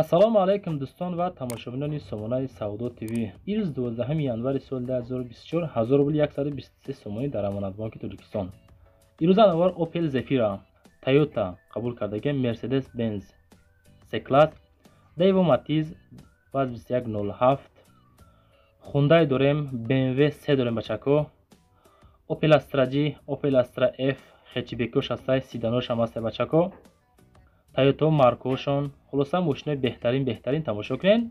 ассалому алайкум дӯстон ва тамошобинони сомонаи Саудо ТВ. Ирӯз 12 январи соли 2024 1123 сомонӣ дар Амонатбонки Тоҷикистон. Ирӯза навор Opel Zafira, Toyota қабул кардаги Mercedes Benz C-Class, Daewoo Matiz 2107, Hyundai дорем, BMW 3 дорем бачако, Opel Astra G, Opel Astra F, хечбекош ҳастай, сиданош ҳам ҳастай бачако, Toyota маркошон, хулоса мошинои беҳтарин тамошо кунед.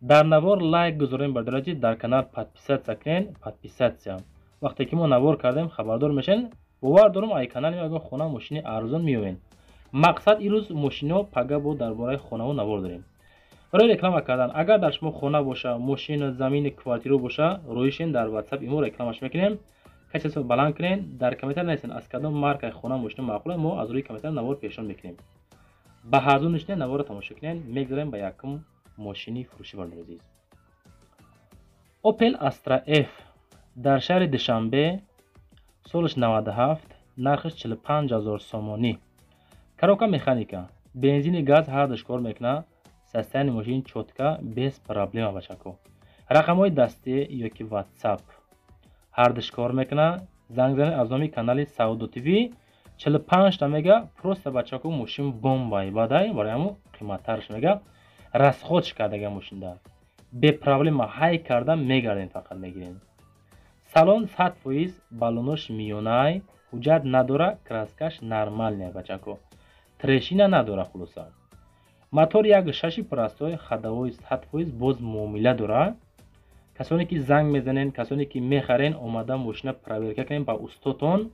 Дар навор лайк гузорем бар дараҷи, дар канал подписатсия кунед, подписатсия. Вақте ки мо навор кардем хабардор мешавед. бовар дорам ай канали мо хона мошини арзон меёвед. мақсад ирӯз мошино пага бо дар бораи хонаву навор дорем. барои реклама кардан, агар дар шумо хона боша, мошина, замини, квартира боша, роишен дар WhatsApp имо рекламаш мекунем. качасо баланд кунед, дар комментар нависен аз кадом маркаи хона мошина маъқуле, мо аз рӯи комментар навор пешон мекунем. ба ҳарду нишне наворро тамошо кунед. мегзарем ба якум мошини фурӯшӣ барои азиз. Opel Astra F дар шаҳри Душанбе, солиш 97, нархиш 45000 сомонӣ. коробка механика, бензини газ ҳардаш кор мекунад. состояние мошин чотка, без проблема бачако. рақамҳои дастӣ ёки WhatsApp ҳардаш кор мекунад. занг занед аз номи канали Саудо ТВ 45 та мега, просто бачако мошин бомбай бадай, барои ҳамон қиматтарш мега. расход кардага мошинда. бе проблема ҳай карда мегарден, фақат мегирен. салон 100% балонош миёнай, ҳуҷҷат надора, краскаш нормальная бачако. трешина надора хулоса. мотор 1.6 простой, ходовой 100% боз муомила дора. касоне ки занг мезанен, касоне ки мехарен, омада мошина проверка кунен ба устотон.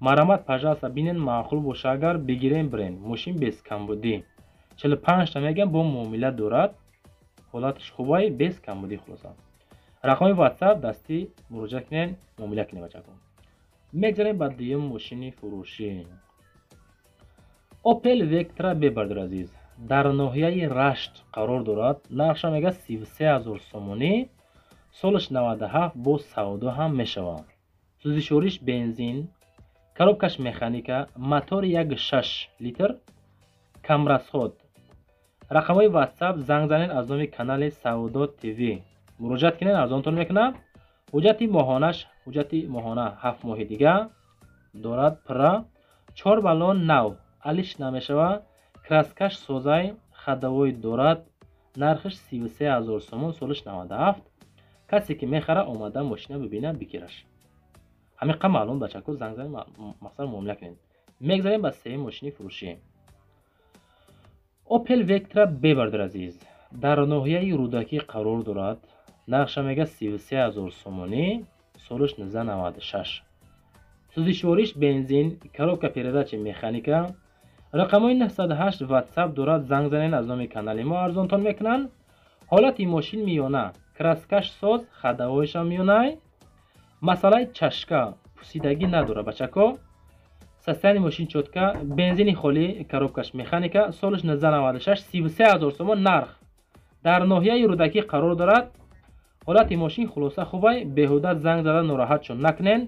марамат пожалуйста бинен, маъқул боша, агар бигирен бирен. мошин без камбудӣ. 45 та мегам бо муомила дорад. ҳолатиш хубай, без камбудӣ хулоса. рақами WhatsApp дастӣ муроҷиат кунен, муомила кунен бачако. мегзарем ба дуюм мошини фурӯшӣ. Opel Vectra бебардор азиз. дар ноҳияи Рашт қарор дорад. нархша мега 33000 сомонӣ. солиш 97, бо савдо ҳам мешавад. сӯзишвориш бензин, коробкаш механика, мотори 1.6 литр, камрасход. рақамҳои WhatsApp занг занед аз номи канали Саудо ТВ. муроҷиат кунед, арзонтон мекунад. ҳуҷҷати моҳона 7 моҳи дига дорад. пра 4 балон нав, алиш намешава. краскаш созай, ходовой дорад. нархиш 33000 сомон, солиш 97. касе ки мехара омада мошина бибинад, бигираш. ҳамиқа маълум бачако, занг занед, мақсад муомила кунед. мегзарем ба сеюм мошини фурӯшӣ. Opel Vectra бебардор азиз. дар ноҳияи Рӯдакӣ қарор дорад. нархша мега 33000 сомонӣ, солиш 1996. сӯзишвориш бензин, коробка передачи механика. рақамҳои 908 WhatsApp дорад. занг занед аз номи канали мо, арзонтон мекунанд. ҳолати мошин миёна, краскаш соз, ходовойшам миёнай. масъалаи чашка, пусидагӣ надора бачако. состояние мошин чотка, бензини холӣ, коробкаш механика, солиш 1996, 33000 сомон нарх. дар ноҳияи Рӯдакӣ қарор дорад. ҳолати мошин хулоса хубай, беҳуда занг зада нороҳатшон накунен.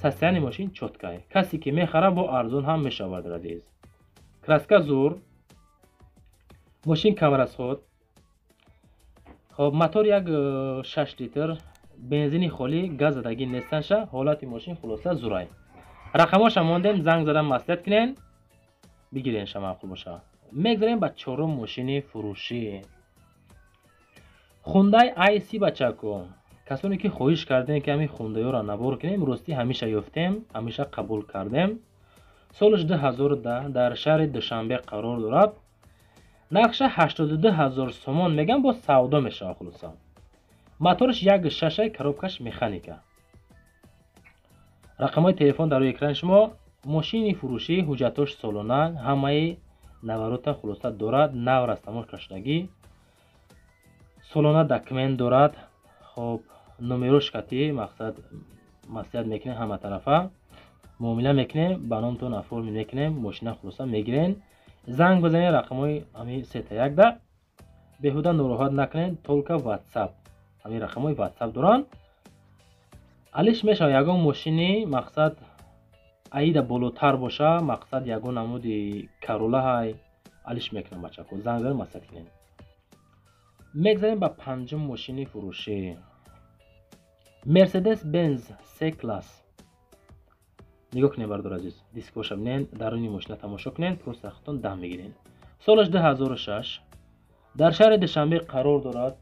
состояние мошин чоткай. касе ки мехара бо арзон ҳам мешавад азиз. краска зур, мошин камрасход. хоб мотор 1.6 литр, бензини холӣ, газ задагӣ нестанша. ҳолати мошин хулоса зурай. рақамоша мондем, занг зада маслиҳат кунен, бигирен ша маъқул боша. мегзарем ба чорум мошини фурӯшӣ. Hyundai IC бачако. касоне ки хоҳиш кардем ки ҳамин Hyundaiро навор кунем, ростӣ ҳамеша ёфтем, ҳамеша қабул кардем. солиш 2010 дар шаҳри Душанбе қарор дорад. нархша 82000 сомон мегам, бо савдо мешавад хулоса. моториш 1.6, коробкаш механика. рақамҳои телефон дар рӯи экрани шумо. мошини фурӯшӣ, ҳуҷҷатош солона, ҳамаи наварота хулоса дорад. нав растамош шудагӣ, солона документ дорад. хоб номерошкати мақсад маслиҳат мекунем, ҳама тарафа муомила мекунем, ба номтон оформи мекунем, мошина хулоса мегирен. занг бизанед, рақамҳои ҳамин 3 да беҳуда нороҳат накунед. толка WhatsApp, ҳамин рақамҳои WhatsApp доранд. алиш мешавад ягон мошини мақсад аида болотар боша, мақсад ягон намуди Corolla ҳай, алиш мекунам бачако. Занг зарем масад кинем. мегзарем ба панҷум мошини фурӯшӣ. Mercedes Benz C-класс. нигоҳ кунед бардор азиз. Дискоша бинен, даруни мошина тамошо кунед, просто худтон дам мегиред. солаш 2006 дар шаҳри Душанбе қарор дорад.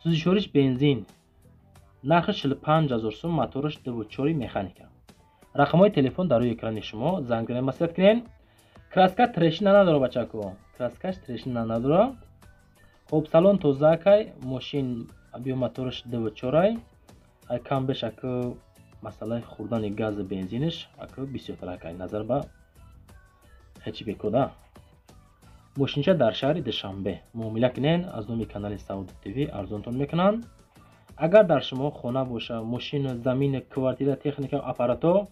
сӯзишвориш бензин. нархи 45000 сум, моториш 2.4 механика. рақамҳои телефон дар рӯи экрани шумо. занг зарем масад кинед. краска трешина надора бачако. краскаш трешина надора. хоб салон тозакай, мошин абиё моториш 2.4 ай кам беш аку масъалаи хӯрдани газу бензиниш аку бисёртаракай назар ба ҳечи бекода. мошинча дар шаҳри Душанбе. муомила кинен аз номи канали Сауд ТВ арзонтон мекунанд. агар дар шумо хона боша, мошина, замин, квартира, техника, аппарато,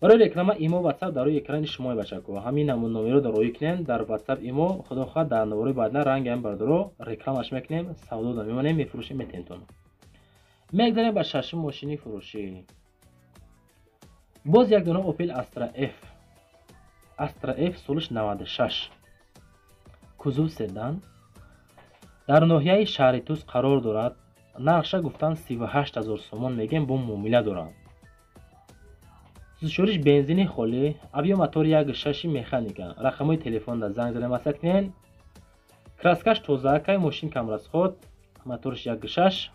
барои реклама имо WhatsApp дар рӯи экрани шумо бачако. ҳамин номеро дароӣ кинен дар WhatsApp имо худохоҳ дар навори баъдна ранги ҳам бардоро рекламаш мекунем, савдо да мемонем, мефурӯшем, метентон. мегзарем ба шашум мошини фурӯшӣ. боз як дона Opel Astra F. Astra F солиш 96. кузов седан. дар ноҳияи шаҳри Туз қарор дорад. нархша гуфтан 38000 сомон мегем, бо муомила дорад. сӯзишвориш бензини холӣ, авио мотор 1.6 механика. рақамҳои телефон да занг зарем масад кинен. краскаш тозаакай, мошин камрасход, моториш 1.6.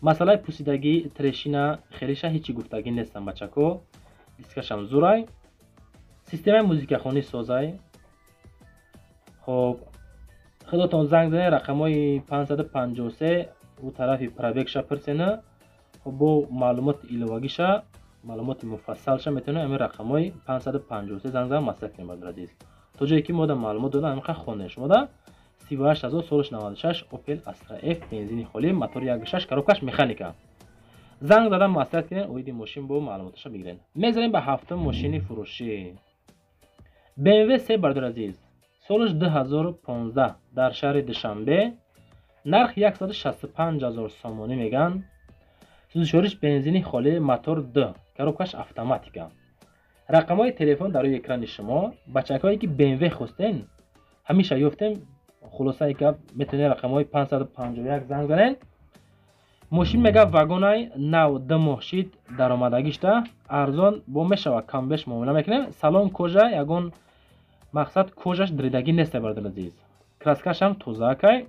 масъалаи пусидагӣ, трешина, хелиша ҳечи гуфтагӣ нестам бачако. дискашам зурай. системаи музикахонӣ созай. хоб худотон занг занед рақамҳои 553 у тарафи пробегша персена. хоб бо маълумоти иловагиша, маълумоти муфассалша метавонед ҳамин рақамҳои 553 занг занед масъалат кинед бардор азиз. то ҷое ки мо да маълумот додам ҳамин қадр хонем. шумо да 38000 солиш 96 Opel Astra F бензини холӣ, мотор 1.6, коробкаш механика. занг задам маслиҳат кинед, оиди мошин бо маълумоташа бигиред. мегзарем ба ҳафтум мошини фурӯшӣ. BMW 3 бардор азиз. солиш 2015 дар шаҳри Душанбе. нарх 165000 сомонӣ меган. сӯзишвориш бензини холӣ, мотор 2, коробкаш автоматика. рақамҳои телефон дар рӯи экрани шумо. бачакҳое ки BMW хостен, ҳамеша ёфтем, хулосаи гап метавонед рақамҳои 551 занг занед. мошин мега вагонай нав 2 моҳшид даромадагишта арзон бо мешава, камбеш муомила мекунем. салон кожа, ягон мақсад кожаш диридагӣ неста бардор азиз. краскашам тозаакай.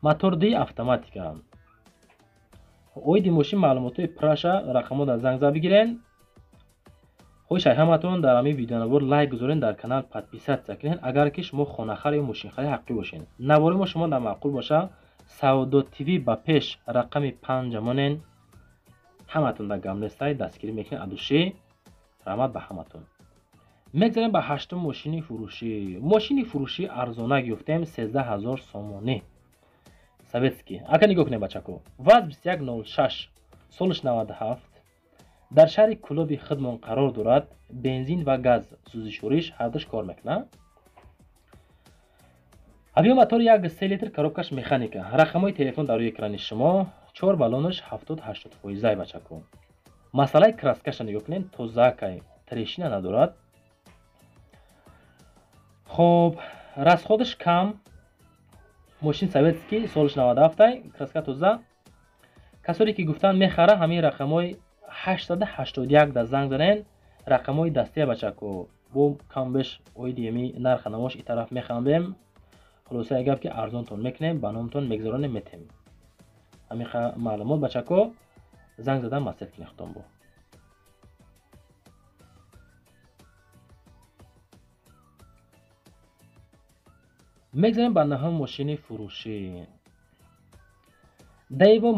мотор 2 автоматика. оиди мошин маълумотои праша рақамҳо дар занг зад бигирен. хоҳишай ҳаматон дар ҳамин видеонавор лайк гузорен, дар канал подписатсия кунед агар ки шумо хонахар ё мошинхари ҳаққӣ бошед. навори мо шумо дар маъқул боша Сауdo TV ба пеш рақами 5 ҷамонен. ҳаматон дар гамнестай дастгирӣ мекунед адуши. раҳмат ба ҳаматон. мегзарем ба ҳаштум мошини фурӯшӣ. мошини фурӯшӣ арзонак ёфтем 13000 сомонӣ. советский. ака нигоҳ кунед бачако. ВАЗ 2106 солиш 97 дар шаҳри Кулоби Хидмон қарор дорад. бензин ва газ сӯзишвориш ҳардуш кор мекунад. авио мотор 1.3 литр, коробкаш механика. рақамҳои телефон дар рӯи экрани шумо. 4 балонаш 70-80% бачако. масъалаи краскаша нигоҳ кунед, тозаакай, трешина надорад. хоб расходиш кам. мошин советский, солиш 97, краска тоза. касоре ки гуфтан мехара ҳамин рақамҳои 881 да занг занен. рақамҳои дастия бачако. бо камбеш оиди ҳами нарха намош и тараф механбем. хулосаи гап ки арзонтон мекунем, ба номтон мегзаронем, метем. ҳамин маълумот бачако. занг задан маслиҳат кинед худтон бо. мегзарем ба наҳум мошини фурӯшӣ. Daewoo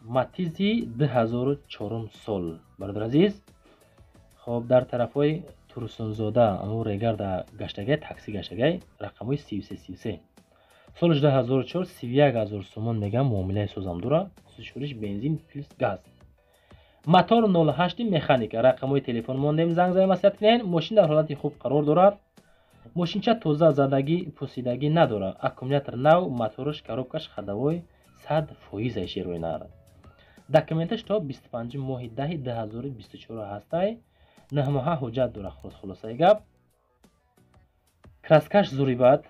Matiz 2004 сол бардор азиз. хоб дар тарафҳои Турсунзода аммо регарда гаштагай, такси гаштагай, рақамҳои 3333 солиш 2004 31000 сомон мегам, муомилаи созам дора. сӯзишвориш бензин плюс газ. мотор 08 механика. рақамҳои телефон мондем, занг занед маслиҳат кинед. мошин дар ҳолати хуб қарор дорад. мошинча тоза, задагӣ, пусидагӣ надорад. аккумулятор нав, моториш, коробкаш ходовой 100% шерои нарад. документаш то 25 моҳи 10 2024 ҳастай. 9 моҳа ҳуҷҷат дора. хулосаи гап краскаш зурибат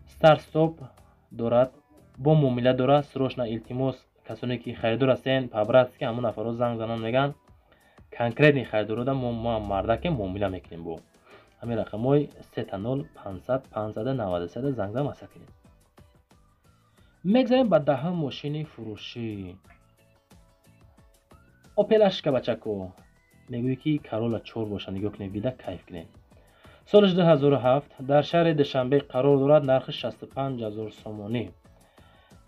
старт стоп дорад, бо муомила дорад. срочно илтимос касоне ки харидор ҳастен пабратски ҳамон нафарҳо занг занон меган конкретни харидорода мо мардаке муомила мекунем. бо ҳамин рақамҳои 30 500 593 занг зан масъал кунем. мегзарем ба даҳум мошини фурӯшӣ. Opel Ashka бачако мегӯӣ ки Corolla 4 боша. нигоҳ кунед видео, кайф кунед. соли 2007 дар шаҳри Душанбе қарор дорад. нархи 65000 сомонӣ.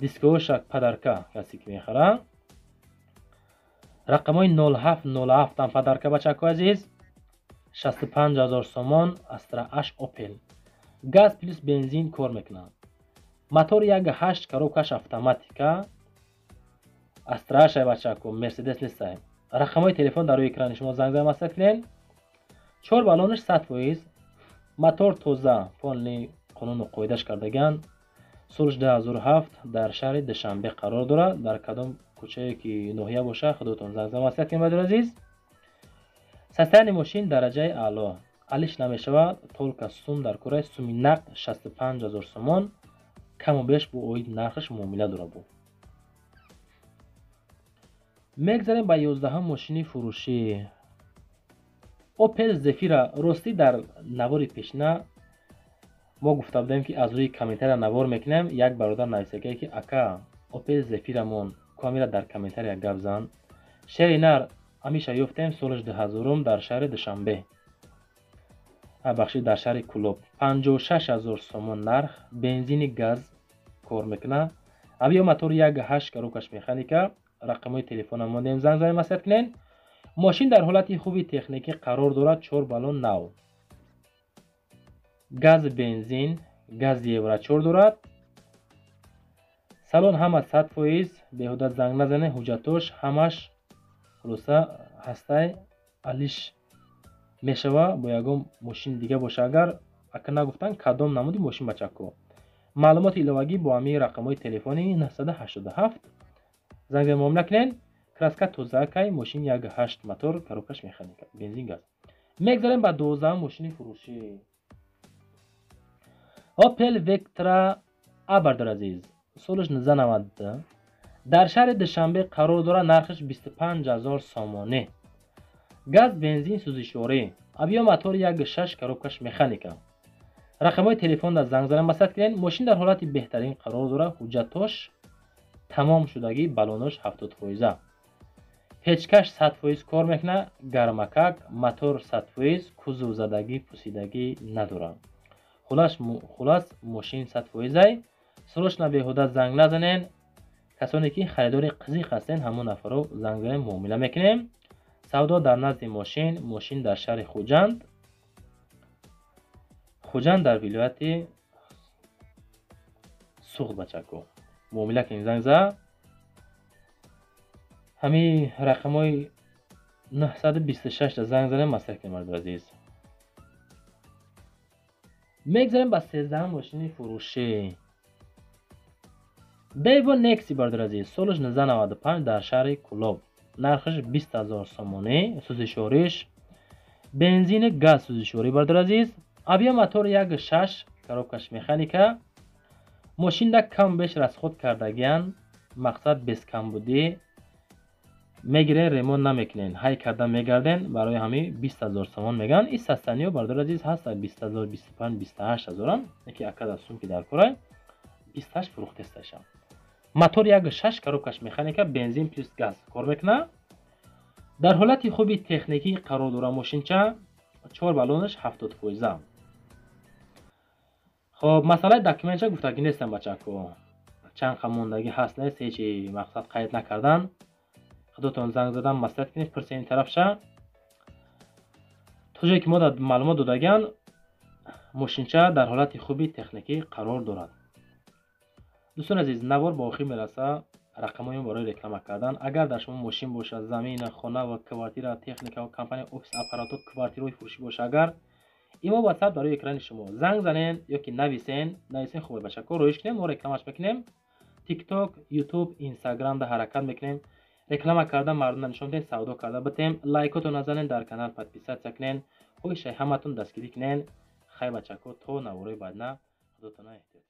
дисковошак падарка касе ки мехара. рақамҳои 0707 там падарка бачако азиз. 65000 сомон. Astra Ash Opel. газ плюс бензин кор мекунад. мотор 1.8 коробкаш автоматика. Astra Ash бачако Mercedes нестай. рақамҳои телефон дар рӯи экрани шумо занг зан масъал кунед. 4 баллонаш 100%. мотор тоза, полни қонуну қоидааш кардаган. соли 2007 дар шаҳри Душанбе қарор дорад. дар кадом кӯчае ки ноҳия боша худотон занг зан масъал кунед бадр азиз. состояние мошин дараҷаи аъло. алиш намешавад. толка сум дар кораи суми нақд 65000 сомон. каму беш бо оид нархаш муомила дорад. бо мегзарем ба 11 мошини фурӯшӣ. Opel Zafira. рости дар навори пешина мо гуфта будем ки аз рӯи комментария навор мекунем. як бародар нависагае ки ака Opel Zafira мон камера дар комментария гап зан. шери нар ҳамеша ёфтем соли 2000 дар шаҳри Душанбе. бахши дар шаҳри Кулоб 56000 сомон нарх. бензини газ кор мекунад. авио мотор 1.8 коробкаш механика. рақамҳои телефона мондем занг занем масъал кунед. мошин дар ҳолати хуби техникӣ қарор дорад. 4 баллон нав. газ бензин, газ евро 4 дорад. салон ҳама 100%. беҳуда занг назанед. ҳуҷҷатош ҳамаш хулоса ҳастай алиш мешава бо ягон мошин дига боша. агар ака нагуфтан кадом намуди мошин бачако. маълумоти иловагӣ бо ҳамин рақамҳои телефони 987 занг зан муомила кунед. краска тозаакай. мошин 1.8 мотор коробкаш механика. бензин газ. мегзарем ба 12 мошини фурӯшӣ. Opel Vectra A бардор азиз. соли 1990 дар шаҳри Душанбе қарор дорад. нархаш 25000 сомонӣ. газ бензин сӯзишворӣ. авио мотор 1.6 коробкаш механика. рақамҳои телефонда занг занам масъал кунед. мошин дар ҳолати беҳтарин қарор дорад. ҳуҷҷатош тамом шудагӣ. баллонош 70%. печкаш 100% кор мекунад. гармакак. мотор 100%. кузов задагӣ пусидагӣ надорад. хулас мошин 100%. срочно беҳуда занг назанен. касоне ки харидори қизиқ ҳастен ҳамон нафаро занг занем муомила мекунем. савдо дар назди мошин дар шаҳри хуҷанд дар вилояти суғд бачако. муомила кунем занг за. ҳамин рақамҳои 926 занг занем масъал кунем мардур азиз. мегзарем ба 13 мошини фурӯшӣ. Daewoo Nexi бардор азиз. соли 1995 дар шаҳри Кулоб. нархаш 20000 сомонӣ. сӯзишвориш бензини газ сӯзишворӣ бардор азиз. авио мотор 1.6 коробкаш механика. мошинда кам беш расход кардагиян. мақсад бескамбудӣ. мегирен ремонт намекунен. ҳай карда мегарден. барои ҳамин 20000 сомон меган. ин састаниё бардор азиз ҳаст. 20000 25 28000 яки акада сумки дар корай 28 фурӯхтесташа. мотор 1.6 коробкаш механика. бензин плюс газ кор мекунад. дар ҳолати хуби техникӣ қарор дорад мошинча. 4 баллонаш 70%. хоб масъалаи документча гуфтагӣ нестам бачако. чанд хамондагӣ ҳаст нест. ҳечи мақсад қайд накардан. худотон занг задан маслиҳат кунед. пурсед ин тарафша. то ҷое ки мо маълумот додаган мошинча дар ҳолати хуби техникӣ қарор дорад. дӯстон азиз, навор ба охир мераса. рақамҳои барои реклама кардан. агар дар шумо мошин бошад, замина, хона ва квартира, техника ва компания, офис аппаратҳо, квартираҳои фурӯшӣ бошад, агар имо WhatsApp дар рӯи экрани шумо занг занен ёки нависен хуб бачако роиш кунем. мо рекламаш мекунем. TikTok, YouTube, Instagram да ҳаракат мекунем. реклама карда мардумам нишон дем, савдо карда битем. лайкото назанен, дар канал подписатсия кунен. хоҳишаи ҳаматон дастгирӣ кунен. хай бачако то наворои бадна худотона эҳтиёт